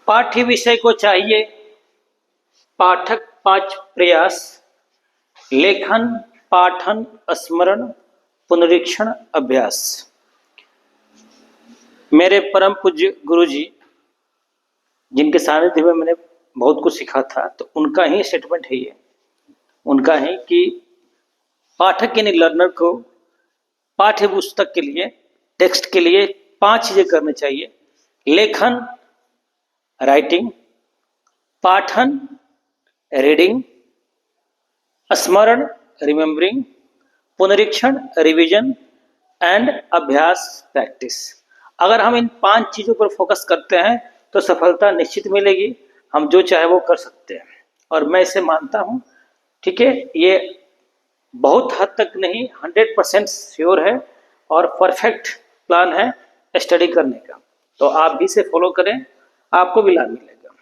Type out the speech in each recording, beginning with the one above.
पाठ्य विषय को चाहिए पाठक 5 प्रयास, लेखन, पाठन, स्मरण, पुनरीक्षण, अभ्यास। मेरे परम पूज्य गुरु जी, जिनके सानिध्य में मैंने बहुत कुछ सीखा था, तो उनका ही स्टेटमेंट है ये, उनका है कि पाठक यानी लर्नर को पाठ्य पुस्तक के लिए, टेक्स्ट के लिए 5 चीजें करनी चाहिए। लेखन, राइटिंग, पाठन, रीडिंग, स्मरण, रिमेम्बरिंग, पुनरीक्षण, रिवीजन एंड अभ्यास, प्रैक्टिस। अगर हम इन 5 चीजों पर फोकस करते हैं तो सफलता निश्चित मिलेगी। हम जो चाहे वो कर सकते हैं और मैं इसे मानता हूं। ठीक है, ये बहुत हद तक नहीं 100% श्योर है और परफेक्ट प्लान है स्टडी करने का। तो आप भी इसे फॉलो करें, आपको भी लाभ मिलेगा।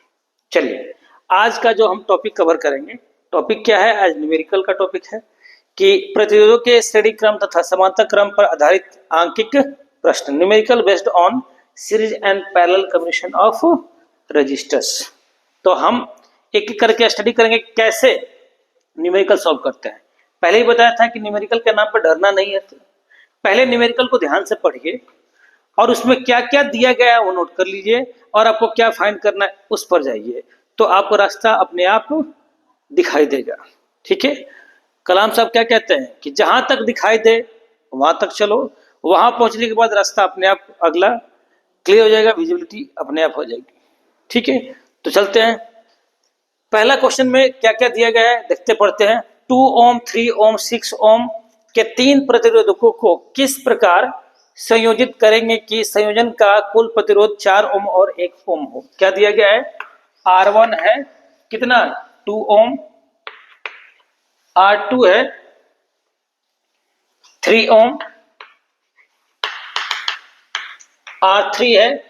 चलिए, आज का जो हम टॉपिक कवर करेंगे, टॉपिक क्या है? आज न्यूमेरिकल का टॉपिक है कि प्रतिरोधों के श्रेणी क्रम तथा समांतर क्रम पर आधारित आंकिक प्रश्न, numerical based on series and parallel combination of registers. तो हम एक एक करके स्टडी करेंगे कैसे न्यूमेरिकल सॉल्व करते हैं। पहले ही बताया था कि न्यूमेरिकल के नाम पर डरना नहीं है। पहले न्यूमेरिकल को ध्यान से पढ़िए और उसमें क्या क्या दिया गया है वो नोट कर लीजिए और आपको क्या फाइंड करना है उस पर जाइए, तो आपको रास्ता अपने आप दिखाई देगा। ठीक है, कलाम साहब क्या कहते हैं कि जहां तक दिखाई दे वहां तक चलो, वहां पहुंचने के बाद रास्ता अपने आप अगला क्लियर हो जाएगा, विजिबिलिटी अपने आप हो जाएगी। ठीक है, तो चलते हैं। पहला क्वेश्चन में क्या क्या दिया गया है देखते पढ़ते हैं। 2 ओम, 3 ओम, 6 ओम के 3 प्रतिरोधकों को किस प्रकार संयोजित करेंगे कि संयोजन का कुल प्रतिरोध 4 ओम और 1 ओम हो। क्या दिया गया है? R1 है कितना? 2 ओम, R2 है 3 ओम, R3 है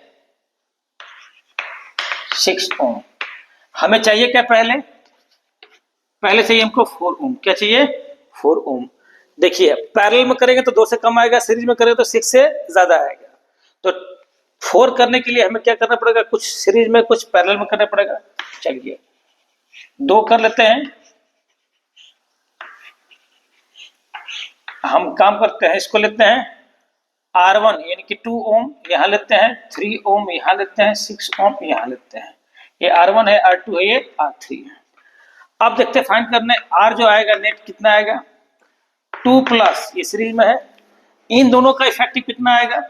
6 ओम। हमें चाहिए क्या? पहले चाहिए हमको 4 ओम। क्या चाहिए? 4 ओम। देखिए, पैरेलल में करेंगे तो 2 से कम आएगा, सीरीज में करेंगे तो 6 से ज्यादा आएगा। तो 4 करने के लिए हमें क्या करना पड़ेगा? कुछ सीरीज में, कुछ पैरेलल में करना पड़ेगा। चलिए 2 कर लेते हैं। हम काम करते हैं, इसको लेते हैं R1 यानी कि 2 ओम यहां लेते हैं, 3 ओम यहां लेते हैं, 6 ओम यहां लेते हैं। ये R1 है, R2 है, ये R3 है। अब देखते हैं फाइंड करने, R जो आएगा नेट कितना आएगा? 2 प्लस, ये सीरीज में है, इन दोनों का इफेक्टिव कितना आएगा?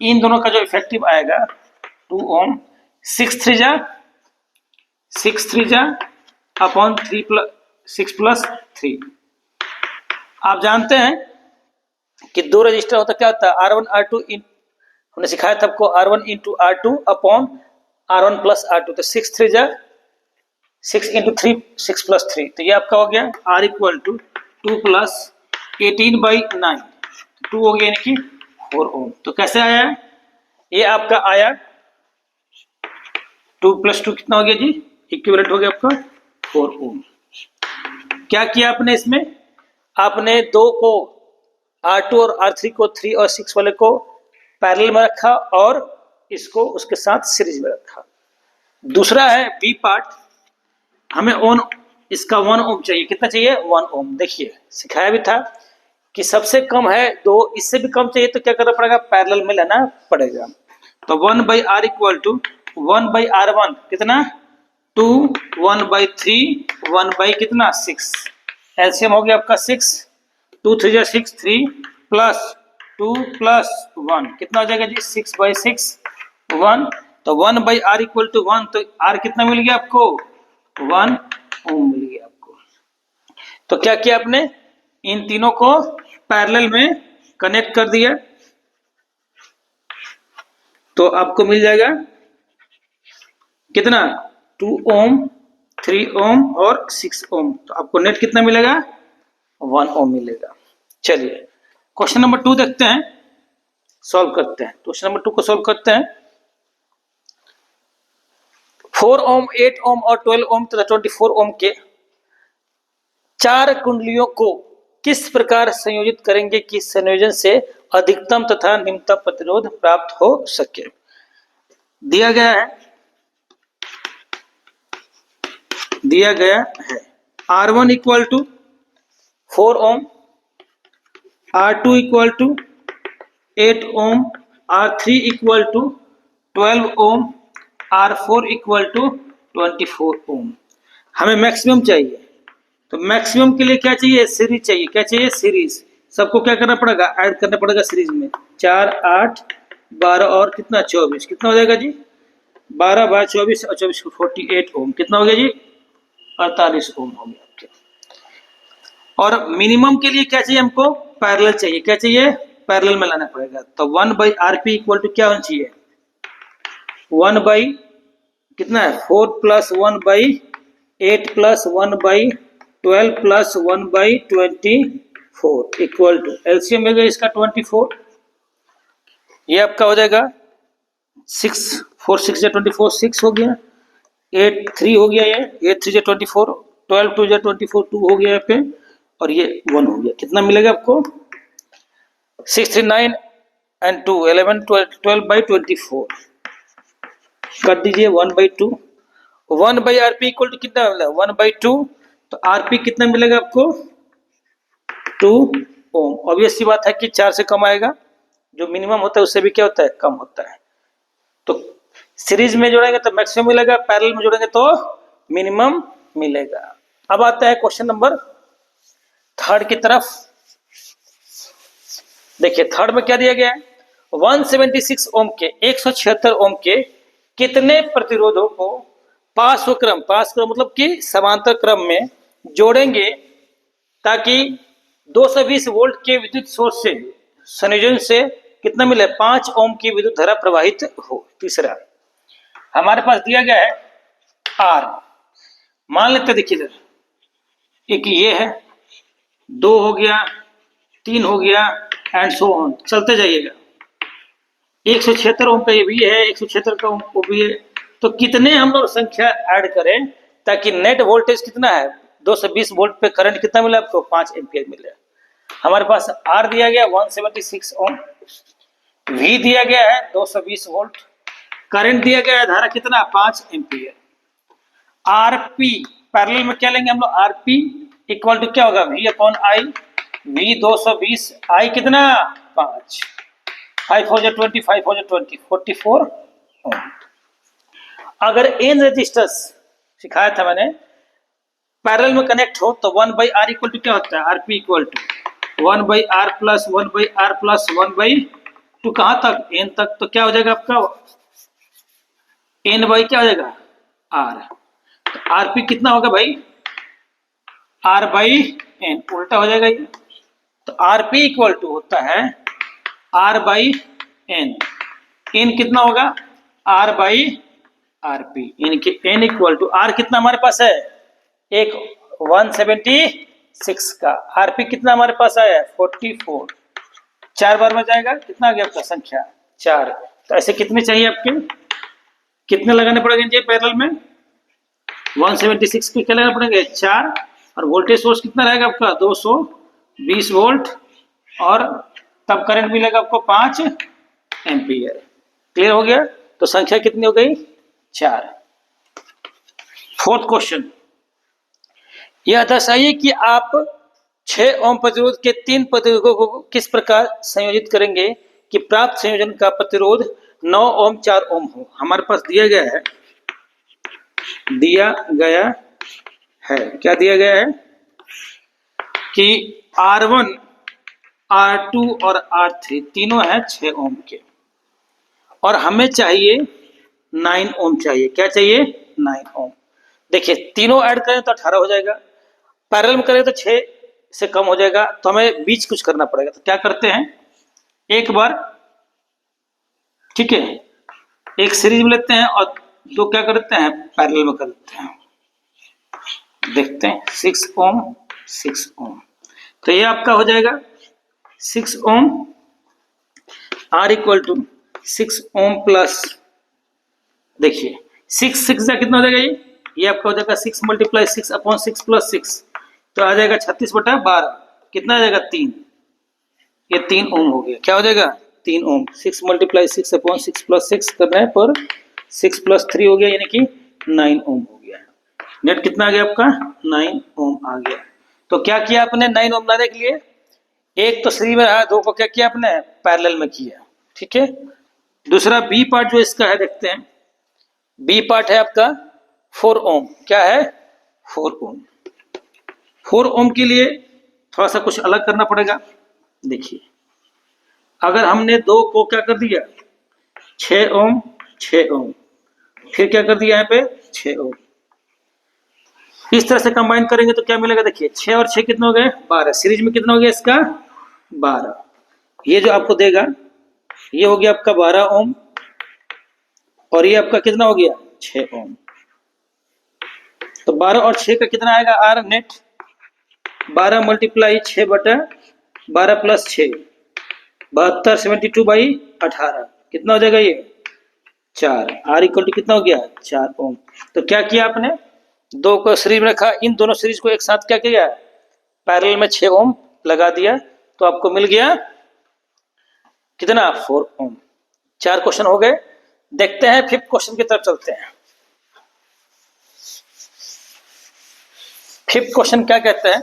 इन दोनों का जो इफेक्टिव आएगा 2 ओम, 6 3 जा अपॉन 3 प्लस 6 प्लस 3। आप जानते हैं कि 2 रजिस्टर होता क्या होता है? R1 R2 हमने सिखाया था आपको, R1 into R2 upon R1 plus R2। तो 6 3 जा 6 इंटू 3, 6 प्लस 3। तो ये आपका हो गया R इक्वल टू 2 प्लस 18/9, 2 हो गया यानी कि 4 ओम। तो कैसे आया? ये आपका आया 2 प्लस 2 कितना हो गया जी? इक्विवेलेंट हो गया आपका 4 ओम। क्या किया आपने इसमें? आपने 2 को R2 और R3 को 3 और 6 वाले को पैरेलल में रखा और इसको उसके साथ सीरीज में रखा। दूसरा है बी पार्ट, हमें इसका 1 ओम चाहिए। कितना चाहिए? 1 ओम। देखिए सिखाया भी था कि सबसे कम है 2, इससे भी कम चाहिए तो क्या करना पड़ेगा? पैरेलल में लेना पड़ेगा। तो 1/R इक्वल टू 1/R1 कितना? 2, 1/3, 1 कितना? 6। एलसीएम हो गया आपका 6, 2 3 जा 6, 3 प्लस 2 प्लस 1 कितना हो जाएगा जी? 6/6, 1। तो 1/R इक्वल टू 1, तो R कितना मिल गया आपको? 1 ओम मिल गया आपको। तो क्या किया आपने? इन तीनों को पैरेलल में कनेक्ट कर दिया, तो आपको मिल जाएगा कितना? 2 ओम, 3 ओम और 6 ओम। तो आपको नेट कितना मिलेगा? 1 ओम मिलेगा। चलिए क्वेश्चन नंबर 2 देखते हैं, सॉल्व करते हैं। क्वेश्चन नंबर 2 को सॉल्व करते हैं। 4 ओम, 8 ओम और 12 ओम तथा 24 ओम के 4 कुंडलियों को किस प्रकार संयोजित करेंगे कि संयोजन से अधिकतम तथा निम्नतम प्रतिरोध प्राप्त हो सके। दिया गया है दिया गया है। R1 equal to 4 ohm, R2 equal to 8 ohm, R3 equal to 12 ohm, R4 equal to 24 ohm. हमें मैक्सिमम चाहिए, तो मैक्सिमम के लिए क्या चाहिए? सीरीज चाहिए। क्या चाहिए? सीरीज। सबको क्या करना पड़ेगा? ऐड करना पड़ेगा सीरीज में। 4, 8, 12 और कितना? 24। कितना हो जाएगा जी? 12 बाय 24 और 24 को 48 ओम। कितना हो गया जी? 48 ओम हो गया आपके। और मिनिमम के लिए क्या चाहिए हमको? पैरेलल चाहिए। क्या चाहिए? पैरेलल में लाना पड़ेगा। तो 1/RP इक्वल टू क्या होना चाहिए? 1 बाई कितना है? 4 plus 1/8 plus 1/12 plus 1/24 equal to LCM मिल गया इसका 24। ये आपका हो जाएगा 6, 4 6 या 24, 6 हो गया, 8 3 हो गया, ये 8 3 या 24, 12 2 या 24, 2 हो गया यहाँ पे, और ये 1 हो गया। कितना मिलेगा आपको? 6 3 9 एंड 2 11 12/24 कर दीजिए 1/2। 1/RP इक्वल टू कितना मिला? 1/2। तो RP कितना मिलेगा आपको? 2 ओम। ऑब्वियस सी बात है कि 4 से कम आएगा, जो मिनिमम होता है उससे भी क्या होता है? कम होता है। तो सीरीज में जोड़ेंगे तो मैक्सिमम मिलेगा, पैरेलल में जोड़ेंगे तो मिनिमम मिलेगा। अब आता है क्वेश्चन नंबर 3 की तरफ। देखिए थर्ड में क्या दिया गया है? 176 ओम के 176 ओम के कितने प्रतिरोधों को पार्श्वक्रम मतलब कि समांतर क्रम में जोड़ेंगे ताकि 220 वोल्ट के विद्युत सोर्स से संयोजन से कितना मिले? 5 ओम की विद्युत धारा प्रवाहित हो। तीसरा हमारे पास दिया गया है R। मान लेते देखिए इधर, एक ये है, 2 हो गया, 3 हो गया, एंड सो ऑन, चलते जाइएगा। 176 ओम का ये भी है, 176 का ओम को भी है। तो कितने हम लोग संख्या ऐड करें ताकि नेट वोल्टेज कितना है? 220 वोल्ट पे करंट कितना मिला आपको? 5 एम्पियर मिले। हमारे पास R दिया गया 176 ओम, V दिया गया है 220 वोल्ट, करंट दिया गया है धारा कितना? 5 एम्पियर। RP पैरेलल में क्या लेंगे हम लोग? RP इक्वल टू क्या होगा? V/I। V 220, I कितना? 5, 5 हो जाए 20, 5 हो जाए 20, 44 ओम। अगर n रेजिस्टर्स सिखाया था मैंने पैरेलल में कनेक्ट हो तो 1/R इक्वल टू क्या होता है? RP equal to 1/R plus 1/R plus 1/2 कहां तक? n तक। तो क्या हो जाएगा आपका? n बाई क्या हो जाएगा? R। तो RP कितना होगा भाई? R बाई n, उल्टा हो जाएगा ये। तो RP इक्वल टू होता है R बाई n। n कितना होगा? R by RP। इनके n इक्वल टू R कितना हमारे पास है? एक 176 का। RP कितना हमारे पास आया है? 44। 4 बार में जाएगा, कितना आ गया आपका संख्या? 4। तो ऐसे कितने चाहिए आपके? कितने लगाने पड़ेंगे जी पैरेलल में? 176 के क्या लगाने पड़ेंगे? 4। और वोल्टेज सोर्स कितना रहेगा आपका? 220 वोल्ट, और तब करंट मिलेगा आपको 5 एम्पियर। क्लियर हो गया? तो संख्या कितनी हो गई? 4। फोर्थ क्वेश्चन, यह दर्शाइए कि आप 6 ओम प्रतिरोध के 3 प्रतिरोधों को किस प्रकार संयोजित करेंगे कि प्राप्त संयोजन का प्रतिरोध 9 ओम 4 ओम हो। हमारे पास दिया गया है क्या दिया गया है कि R1, R2 और R3 तीनों है 6 ओम के, और हमें चाहिए 9 ओम चाहिए। क्या चाहिए? 9 ओम। देखिए तीनों ऐड करें तो 18 हो जाएगा, पैरेलल में करें तो 6 से कम हो जाएगा, तो हमें बीच कुछ करना पड़ेगा। तो क्या करते हैं, एक बार ठीक है एक सीरीज में लेते हैं और 2 क्या करते हैं? पैरेलल में करते हैं। देखते हैं 6 ओम 6 ओम, तो ये आपका हो जाएगा 6 ohm. R equal to 6 ohm plus, देखिए 6 6 कितना हो जाएगा? ये आपका हो जाएगा 6 × 6 अपॉन 6 प्लस 6, तो आ जाएगा 36/12। कितना आ जाएगा? 3। ये 3 ओम हो गया। क्या हो जाएगा? 3 ओम। 6 × 6 अपॉन 6 प्लस 6 करना है पर 6 + 3 हो गया, यानी कि 9 ओम हो गया। नेट कितना आ गया आपका 9 ओम आ गया। तो क्या किया आपने 9 ओम लाने के लिए, एक तो सीरीज में रहा, दो को क्या किया आपने पैरेलल में किया, ठीक है। दूसरा बी पार्ट जो इसका है देखते हैं, बी पार्ट है आपका 4 ओम, क्या है 4 ओम। 4 ओम के लिए थोड़ा सा कुछ अलग करना पड़ेगा। देखिए अगर हमने दो को क्या कर दिया 6 ओम 6 ओम, फिर क्या कर दिया यहाँ पे 6 ओम, इस तरह से कंबाइन करेंगे तो क्या मिलेगा, देखिए 6 और 6 कितने हो गए 12, सीरीज में कितना हो गया इसका 12। ये जो आपको देगा ये हो गया आपका 12 ओम, और ये आपका कितना हो गया 6 ओम। तो 12 और 6 का कितना आएगा आर नेट, 12 मल्टीप्लाई 6 बटा 12 प्लस 6 72 72/18 कितना हो जाएगा ये 4, आर इक्वल टू कितना हो गया 4 ओम। तो क्या किया आपने, दो को सीरीज में रखा, इन दोनों सीरीज को एक साथ क्या किया पैरेलल में 6 ओम लगा दिया, तो आपको मिल गया कितना 4 ओम। 4 क्वेश्चन हो गए। देखते हैं 5th क्वेश्चन की तरफ चलते हैं। 5th क्वेश्चन क्या कहते हैं,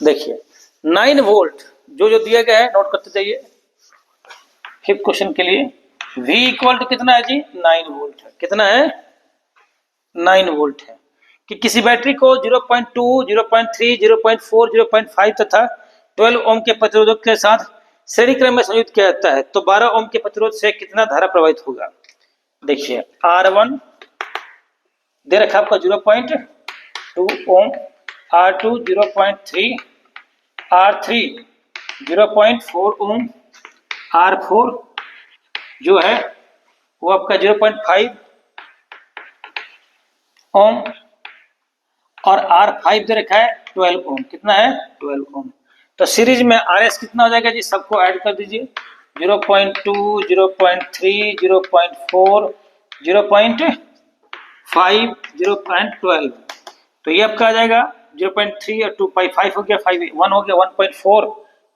देखिए 9 वोल्ट जो दिया गया है नोट करते जाइए। 5th क्वेश्चन के लिए V इक्वल टू कितना है जी 9 वोल्ट है, कितना है 9 वोल्ट है, कि किसी बैटरी को 0.2 0.3 0.4 0.5 तथा 12 ओम के प्रतिरोधक के साथ श्रेणी क्रम में संयुक्त किया जाता है, तो 12 ओम के प्रतिरोध से कितना धारा प्रवाहित होगा। देखिए R1 दे रखा आपका 0.2 ओम, R2 0.3, R3 0.4 ओम, R4 जो है वो आपका 0.5 ओम, और R5 दे रखा है 12 ओम, कितना है 12 ओम। तो सीरीज में RS कितना हो जाएगा जी, सबको ऐड कर दीजिए 0.2 0.3 0.4 0.5 0.12, तो ये आपका आ जाएगा 0.3 और 2.5 हो गया 5 1 हो गया 1.4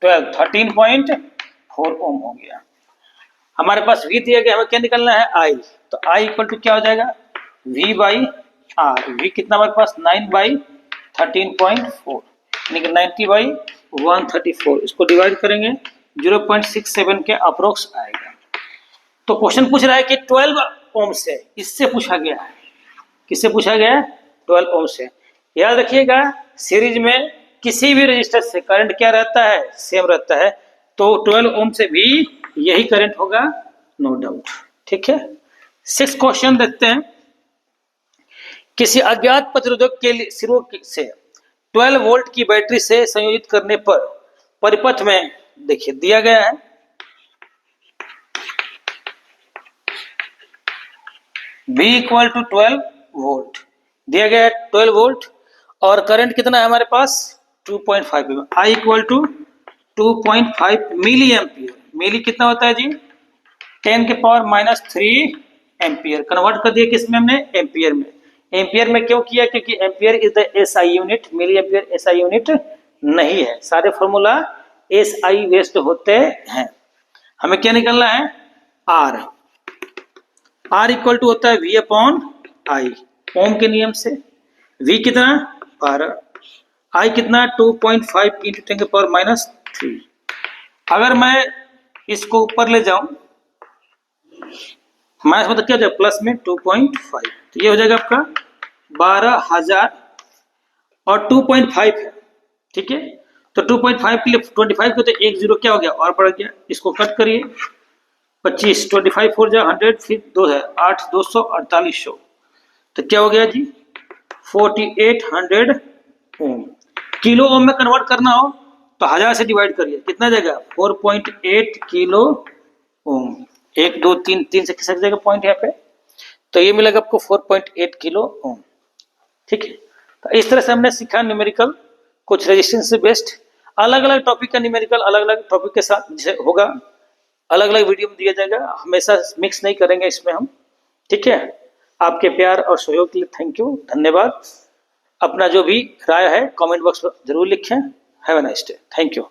12 13.4 ओम हो गया। हमारे पास V दिया गया, हमें क्या निकलना है I, तो I इक्वल टू क्या हो जाएगा V बाई R। V कितना हमारे पास 9/13.4 यानी कि 90/134, इसको डिवाइड करेंगे 0.67 के अप्रोक्स आएगा। तो क्वेश्चन पूछ रहा है कि 12 ओम से, इससे पूछा गया है, किससे पूछा गया है 12 ओम से। याद रखिएगा सीरीज में किसी भी रजिस्टर से करंट क्या रहता है सेम रहता है, तो 12 ओम से भी यही करंट होगा, नो डाउट, ठीक है। 6th क्वेश्चन देखते हैं, किसी अज्ञात प्रतिरोधक के सिरों से 12 वोल्ट की बैटरी से संयोजित करने पर परिपथ में देखिए दिया गया है V इक्वल टू 12 वोल्ट दिया गया है 12 वोल्ट, और करंट कितना है हमारे पास 2.5, I equal to 2.5 milli ampere. Milli कितना होता है जी 10⁻³ एम्पियर, कन्वर्ट कर दिया किसमें हमने एम्पियर में। एम्पियर में क्यों किया, क्योंकि ampere is the SI unit, milli ampere SI unit नहीं है, सारे फॉर्मूला SI बेस्ड होते हैं। हमें क्या निकलना है R इक्वल टू होता है V/I ओम के नियम से। V कितना 12, I कितना 2.5 × 10⁻³ अगर मैं इसको ऊपर ले जाऊं माइनस मतलब क्या हो जाएगा प्लस में 2.5, तो ये हो जाएगा आपका 12,000 और 2.5 है, ठीक है। तो 2.5 के लिए 25 को तो एक जीरो क्या हो गया और बढ़ गया, इसको कट करिए 25 25 4 जा 100 फिर 2 है 8 200 4800, तो क्या हो गया जी 4800 ओम। किलो ओम में कन्वर्ट करना हो तो 1000 से डिवाइड करिए, कितना जाएगा 4.8 किलो ओम। 1 2 3 3 से खिसक जाएगा पॉइंट यहाँ पे, तो ये मिलेगा आपको 4.8 किलो ओम, ठीक है। तो इस तरह से हमने सीखा न्यूमेरिकल, कुछ रेजिस्टेंस से बेस्ड, अलग अलग टॉपिक का न्यूमेरिकल अलग अलग टॉपिक के साथ होगा, अलग अलग वीडियो में दिया जाएगा, हमेशा मिक्स नहीं करेंगे इसमें हम, ठीक है। आपके प्यार और सहयोग के लिए थैंक यू, धन्यवाद। अपना जो भी राय है कमेंट बॉक्स में जरूर लिखें। Have a nice day, thank you.